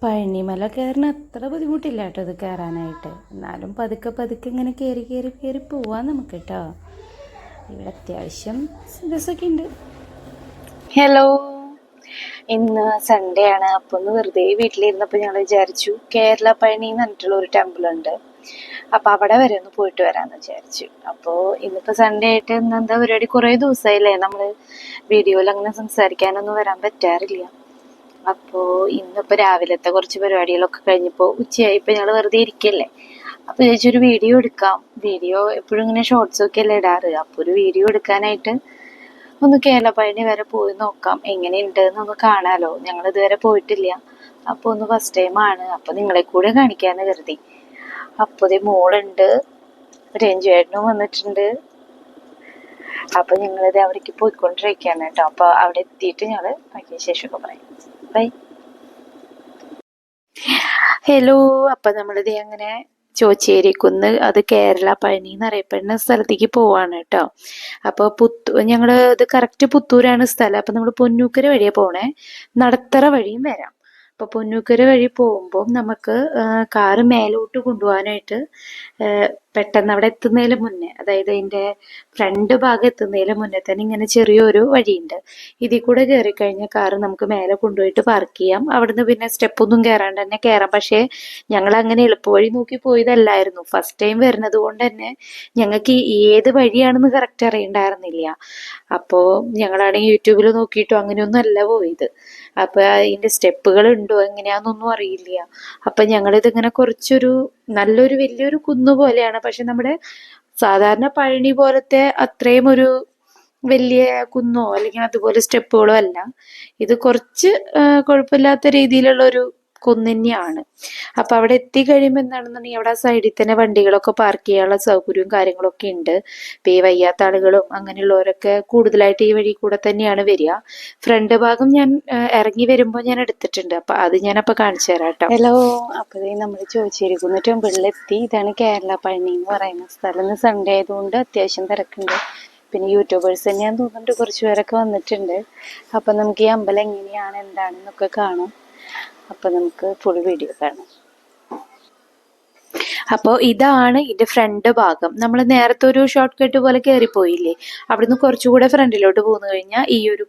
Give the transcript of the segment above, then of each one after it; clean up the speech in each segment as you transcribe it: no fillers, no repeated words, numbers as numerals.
പഴനിമല കയറാൻ അത്ര ബുദ്ധിമുട്ടില്ല കേട്ടോ ഇത് കയറാനായിട്ട്. എന്നാലും പതുക്കെ പതുക്കെ ഇങ്ങനെ കയറി കയറി കയറി പോവാം നമുക്ക് കേട്ടോ. ഇവിടെ അത്യാവശ്യം രസമൊക്കെ ഉണ്ട്. ഹലോ, ഇന്ന് സൺഡേ ആണ്. അപ്പൊ ഒന്ന് വെറുതെ വീട്ടിലിരുന്നപ്പോൾ ഞങ്ങൾ വിചാരിച്ചു കേരള പഴനി എന്ന് പറഞ്ഞിട്ടുള്ള ഒരു ടെമ്പിൾ ഉണ്ട്, അപ്പൊ അവിടെ വരെ ഒന്ന് പോയിട്ട് വരാന്ന് വിചാരിച്ചു. അപ്പോൾ ഇന്നിപ്പോ സൺഡേ ആയിട്ട് ഇന്ന് എന്താ പരിപാടി? കുറേ ദിവസമായില്ലേ നമ്മള് വീഡിയോയിൽ അങ്ങനെ സംസാരിക്കാനൊന്നും വരാൻ പറ്റാറില്ല. അപ്പോൾ ഇന്നിപ്പോൾ രാവിലത്തെ കുറച്ച് പരിപാടികളൊക്കെ കഴിഞ്ഞപ്പോൾ ഉച്ചയായിപ്പോൾ ഞങ്ങൾ വെറുതെ ഇരിക്കല്ലേ, അപ്പോൾ ചോദിച്ചൊരു വീഡിയോ എടുക്കാം. വീഡിയോ എപ്പോഴും ഇങ്ങനെ ഷോർട്സ് ഒക്കെ അല്ലേ ഇടാറ്. അപ്പോൾ ഒരു വീഡിയോ എടുക്കാനായിട്ട് ഒന്ന് കേരള പഴനി വരെ പോയി നോക്കാം, എങ്ങനെയുണ്ട് എന്നൊന്ന് കാണാലോ. ഞങ്ങൾ ഇതുവരെ പോയിട്ടില്ല, അപ്പോൾ ഒന്ന് ഫസ്റ്റ് ടൈമാണ്. അപ്പോൾ നിങ്ങളെ കൂടെ കാണിക്കാന്ന് കരുതി. അപ്പോൾ ഇതേ മോളുണ്ട്, രഞ്ജുവേട്ടനും വന്നിട്ടുണ്ട്. അപ്പോൾ ഞങ്ങളിത് അവിടേക്ക് പോയിക്കൊണ്ടിരിക്കുകയാണ് കേട്ടോ. അപ്പോൾ അവിടെ എത്തിയിട്ട് ഞങ്ങൾ ബാക്കി ശേഷമൊക്കെ പറയാം. ബൈ. ഹലോ, അപ്പം നമ്മളിത് അങ്ങനെ ചോച്ചേരിക്കുന്ന്, അത് കേരള പഴനി എന്നറിയപ്പെടുന്ന സ്ഥലത്തേക്ക് പോവാണ് കേട്ടോ. അപ്പോൾ ഞങ്ങൾ ഇത് കറക്റ്റ് പുത്തൂരാണ് സ്ഥലം. അപ്പം നമ്മൾ പൊന്നൂക്കര വഴിയാണ് പോണേ, നടത്തറ വഴിയും വരാം. അപ്പോൾ പൊന്നൂക്കര വഴി പോകുമ്പോൾ നമുക്ക് കാറ് മേലോട്ട് കൊണ്ടുപോകാനായിട്ട് പെട്ടെന്ന് അവിടെ എത്തുന്നതിന് മുന്നേ, അതായത് അതിൻ്റെ ഫ്രണ്ട് ഭാഗം എത്തുന്നതിന് മുന്നേ തന്നെ ഇങ്ങനെ ചെറിയൊരു വഴിയുണ്ട്. ഇതിൽ കൂടെ കയറി കഴിഞ്ഞാൽ കാറ് നമുക്ക് മേലെ കൊണ്ടുപോയിട്ട് പാർക്ക് ചെയ്യാം. അവിടുന്ന് പിന്നെ സ്റ്റെപ്പൊന്നും കയറാണ്ട് തന്നെ കയറാം. പക്ഷേ ഞങ്ങൾ അങ്ങനെ എളുപ്പവഴി നോക്കി പോയതല്ലായിരുന്നു. ഫസ്റ്റ് ടൈം വരുന്നത് കൊണ്ട് തന്നെ ഞങ്ങൾക്ക് ഏത് വഴിയാണെന്ന് കറക്റ്റ് അറിയണ്ടായിരുന്നില്ല. അപ്പോൾ ഞങ്ങളാണെങ്കിൽ യൂട്യൂബിൽ നോക്കിയിട്ടോ അങ്ങനെയൊന്നും അല്ല പോയത്. അപ്പോൾ അതിൻ്റെ സ്റ്റെപ്പുകൾ ഉണ്ടോ എങ്ങനെയാണെന്നൊന്നും അറിയില്ല. അപ്പം ഞങ്ങളിതിങ്ങനെ കുറച്ചൊരു നല്ലൊരു വലിയൊരു കുന്നു പോലെയാണ്. പക്ഷെ നമ്മുടെ സാധാരണ പഴനി പോലത്തെ അത്രയും ഒരു വലിയ കുന്നോ അല്ലെങ്കിൽ അതുപോലെ സ്റ്റെപ്പുകളോ അല്ല. ഇത് കുറച്ച് കുഴപ്പമില്ലാത്ത രീതിയിലുള്ള ഒരു കുന്ന് തന്നെയാണ്. അപ്പൊ അവിടെ എത്തിക്കഴിയുമ്പോൾ എന്താണെന്നുണ്ടെങ്കിൽ അവിടെ ആ സൈഡിൽ തന്നെ വണ്ടികളൊക്കെ പാർക്ക് ചെയ്യാനുള്ള സൗകര്യവും കാര്യങ്ങളൊക്കെ ഉണ്ട്. ഇപ്പൊ ഈ വയ്യാത്ത ആളുകളും അങ്ങനെയുള്ളവരൊക്കെ കൂടുതലായിട്ട് ഈ വഴി കൂടെ തന്നെയാണ് വരിക. ഫ്രണ്ട് ഭാഗം ഞാൻ ഇറങ്ങി വരുമ്പോൾ ഞാൻ എടുത്തിട്ടുണ്ട്, അപ്പൊ അത് ഞാനപ്പോ കാണിച്ചു തരാം കേട്ടോ. ഹലോ, അപ്പൊ നമ്മൾ ചോദിച്ചിരിക്കുന്ന ടെമ്പിളിലെത്തി. ഇതാണ് കേരള പഴനി എന്ന് പറയുന്ന സ്ഥലം. ഇന്ന് സൺഡേ ആയതുകൊണ്ട് അത്യാവശ്യം തിരക്കുണ്ട്. പിന്നെ യൂട്യൂബേഴ്സ് തന്നെയാന്ന് തോന്നുന്നുണ്ട് കുറച്ച് പേരൊക്കെ വന്നിട്ടുണ്ട്. അപ്പൊ നമുക്ക് ഈ അമ്പലം എങ്ങനെയാണ് എന്താണെന്നൊക്കെ കാണാം. അപ്പൊ നമുക്ക് ഫുൾ വീഡിയോ കാണാം. അപ്പോൾ ഇതാണ് ഇതിന്റെ ഫ്രണ്ട് ഭാഗം. നമ്മൾ നേരത്തെ ഒരു ഷോർട്ട് കട്ട് പോലെ കയറിപ്പോയില്ലേ, അവിടുന്ന് കുറച്ചുകൂടെ ഫ്രണ്ടിലോട്ട് പോന്നു കഴിഞ്ഞാൽ ഈ ഒരു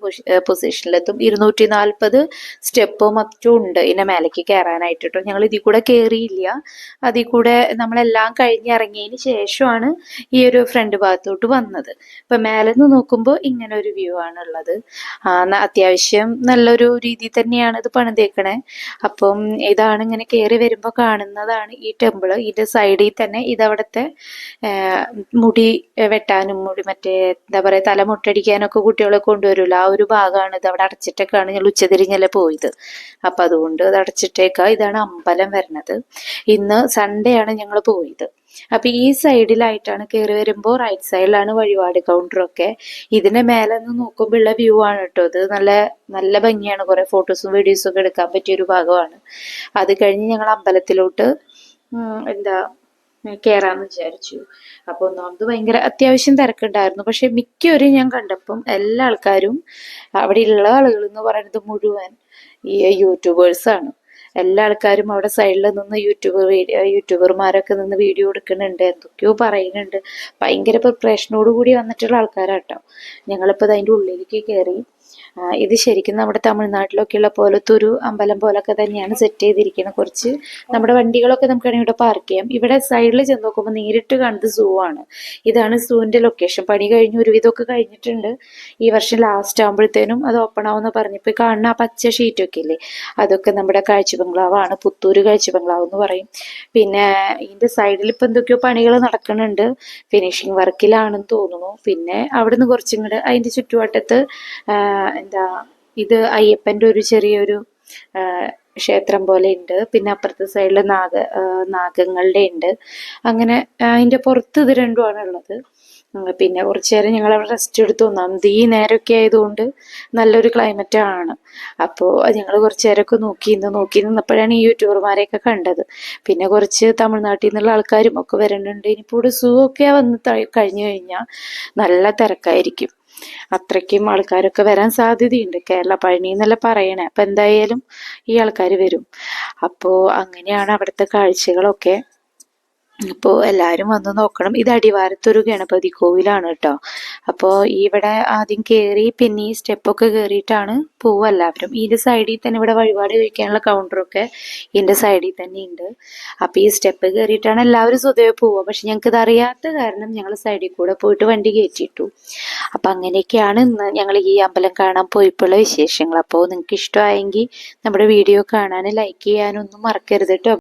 പൊസിഷനിലെത്തും. 240 സ്റ്റെപ്പ് മറ്റും ഉണ്ട് ഇതിന്റെ മേലേക്ക് കയറാനായിട്ട് കേട്ടോ. ഞങ്ങൾ ഇതിൽ കൂടെ കയറിയില്ല, അതിൽ കൂടെ നമ്മളെല്ലാം കഴിഞ്ഞ് ഇറങ്ങിയതിന് ശേഷമാണ് ഈ ഒരു ഫ്രണ്ട് ഭാഗത്തോട്ട് വന്നത്. ഇപ്പൊ മേലെ നിന്ന് നോക്കുമ്പോൾ ഇങ്ങനെ ഒരു വ്യൂ ആണുള്ളത്. അത്യാവശ്യം നല്ലൊരു രീതി തന്നെയാണ് ഇത് പണിതേക്കണേ. അപ്പം ഇതാണ് ഇങ്ങനെ കയറി വരുമ്പോൾ കാണുന്നതാണ് ഈ ടെമ്പിള്. ഇതിന്റെ സൈഡിൽ തന്നെ ഇതവിടുത്തെ മുടി വെട്ടാനും മറ്റേ എന്താ പറയാ തലമുട്ടടിക്കാനൊക്കെ കുട്ടികളെ കൊണ്ടുവരുമല്ലോ, ആ ഒരു ഭാഗമാണ്. ഇത് അവിടെ അടച്ചിട്ടൊക്കെയാണ് ഞങ്ങൾ ഉച്ചതിരിഞ്ഞല്ലേ പോയത്. അപ്പൊ അതുകൊണ്ട് അത് അടച്ചിട്ടേക്കാ. ഇതാണ് അമ്പലം വരുന്നത്. ഇന്ന് സൺഡേ ആണ് ഞങ്ങൾ പോയത്. അപ്പൊ ഈ സൈഡിലായിട്ടാണ് കയറി വരുമ്പോൾ റൈറ്റ് സൈഡിലാണ് വഴിപാട് കൗണ്ടറൊക്കെ. ഇതിന്റെ മേലെ നിന്ന് നോക്കുമ്പോൾ ഉള്ള വ്യൂ ആണ് കേട്ടോ. ഇത് നല്ല നല്ല ഭംഗിയാണ്. കുറെ ഫോട്ടോസും വീഡിയോസും ഒക്കെ എടുക്കാൻ പറ്റിയൊരു ഭാഗമാണ്. അത് കഴിഞ്ഞ് ഞങ്ങൾ അമ്പലത്തിലോട്ട് എന്താ കയറാന്ന് വിചാരിച്ചു. അപ്പൊ ഒന്നാമത് ഭയങ്കര അത്യാവശ്യം തിരക്കുണ്ടായിരുന്നു. പക്ഷെ മിക്കവരും ഞാൻ കണ്ടപ്പം എല്ലാ ആൾക്കാരും, അവിടെ ഉള്ള ആളുകൾ എന്ന് പറയുന്നത് മുഴുവൻ ഈ യൂട്യൂബേഴ്സാണ്. എല്ലാ ആൾക്കാരും അവിടെ സൈഡിൽ നിന്ന് യൂട്യൂബർമാരൊക്കെ നിന്ന് വീഡിയോ എടുക്കുന്നുണ്ട്, എന്തൊക്കെയോ പറയുന്നുണ്ട്. ഭയങ്കര പ്രിപ്പറേഷനോട് കൂടി വന്നിട്ടുള്ള ആൾക്കാരാട്ടോ. ഞങ്ങളിപ്പോൾ അതിൻ്റെ ഉള്ളിലേക്ക് കയറി. ഇത് ശരിക്കും നമ്മുടെ തമിഴ്നാട്ടിലൊക്കെ ഉള്ള പോലത്തെ ഒരു അമ്പലം പോലൊക്കെ തന്നെയാണ് സെറ്റ് ചെയ്തിരിക്കുന്നത്. കുറച്ച് നമ്മുടെ വണ്ടികളൊക്കെ നമുക്കാണെങ്കിൽ ഇവിടെ പാർക്ക് ചെയ്യാം. ഇവിടെ സൈഡിൽ ചെന്ന് നോക്കുമ്പോൾ നേരിട്ട് കാണുന്നത് സൂ ആണ്. ഇതാണ് സൂവിന്റെ ലൊക്കേഷൻ. പണി കഴിഞ്ഞ് ഒരുവിധമൊക്കെ കഴിഞ്ഞിട്ടുണ്ട്. ഈ വർഷം ലാസ്റ്റ് ആകുമ്പോഴത്തേനും അത് ഓപ്പൺ ആവുമെന്ന് പറഞ്ഞപ്പോൾ കാണുന്ന ആ പച്ച ഷീറ്റൊക്കെ ഇല്ലേ, അതൊക്കെ നമ്മുടെ കാഴ്ച ബംഗ്ലാവാണ്. പുത്തൂര് കാഴ്ച ബംഗ്ലാവ് എന്ന് പറയും. പിന്നെ ഇതിന്റെ സൈഡിൽ ഇപ്പൊ എന്തൊക്കെയോ പണികൾ നടക്കുന്നുണ്ട്, ഫിനിഷിങ് വർക്കിലാണെന്ന് തോന്നുന്നു. പിന്നെ അവിടുന്ന് കുറച്ചും കൂടെ അതിന്റെ ചുറ്റുവട്ടത്ത് എന്താ ഇത് അയ്യപ്പന്റെ ഒരു ചെറിയൊരു ക്ഷേത്രം പോലെ ഉണ്ട്. പിന്നെ അപ്പുറത്തെ സൈഡിൽ നാഗങ്ങളുടെ ഉണ്ട്. അങ്ങനെ അതിന്റെ പുറത്ത് ഇത് രണ്ടുമാണ് ഉള്ളത്. പിന്നെ കുറച്ചു നേരം ഞങ്ങൾ അവിടെ റെസ്റ്റ് എടുത്തു. ഒന്നാമത് ഈ നേരമൊക്കെ ആയതുകൊണ്ട് നല്ലൊരു ക്ലൈമറ്റ് ആണ്. അപ്പോൾ ഞങ്ങൾ കുറച്ചു നേരമൊക്കെ നോക്കി നിന്നപ്പോഴാണ് ഈ യൂട്യൂബർമാരെയൊക്കെ കണ്ടത്. പിന്നെ കുറച്ച് തമിഴ്നാട്ടിൽ നിന്നുള്ള ആൾക്കാരും ഒക്കെ വരുന്നുണ്ട്. ഇനിയിപ്പോൾ ഇവിടെ സൂ ഒക്കെ വന്ന് കഴിഞ്ഞു കഴിഞ്ഞാൽ നല്ല തിരക്കായിരിക്കും. അത്രയ്ക്കും ആൾക്കാരൊക്കെ വരാൻ സാധ്യതയുണ്ട്. കേരള പഴനി എന്നല്ല പറയണേ. അപ്പം എന്തായാലും ഈ ആൾക്കാർ വരും. അപ്പോൾ അങ്ങനെയാണ് അവിടുത്തെ കാഴ്ചകളൊക്കെ. അപ്പോൾ എല്ലാവരും വന്ന് നോക്കണം. ഇത് അടിവാരത്തൊരു ഗണപതി കോവിലാണ് കേട്ടോ. അപ്പോൾ ഇവിടെ ആദ്യം കയറി പിന്നെ ഈ സ്റ്റെപ്പൊക്കെ കയറിയിട്ടാണ് പോവുക എല്ലാവരും. ഇതിൻ്റെ സൈഡിൽ തന്നെ ഇവിടെ വഴിപാട് കഴിക്കാനുള്ള കൗണ്ടറൊക്കെ ഇതിൻ്റെ സൈഡിൽ തന്നെ ഉണ്ട്. അപ്പോൾ ഈ സ്റ്റെപ്പ് കയറിയിട്ടാണ് എല്ലാവരും സ്വതവേ പോവുക. പക്ഷെ ഞങ്ങൾക്ക് ഇതറിയാത്ത കാരണം ഞങ്ങൾ സൈഡിൽ കൂടെ പോയിട്ട് വണ്ടി കയറ്റിയിട്ടു. അപ്പം അങ്ങനെയൊക്കെയാണ് ഇന്ന് ഞങ്ങൾ ഈ അമ്പലം കാണാൻ പോയപ്പോഴുള്ള വിശേഷങ്ങൾ. അപ്പോൾ നിങ്ങൾക്ക് ഇഷ്ടമായെങ്കിൽ നമ്മുടെ വീഡിയോ കാണാനും ലൈക്ക് ചെയ്യാനും ഒന്നും മറക്കരുത് കേട്ടോ.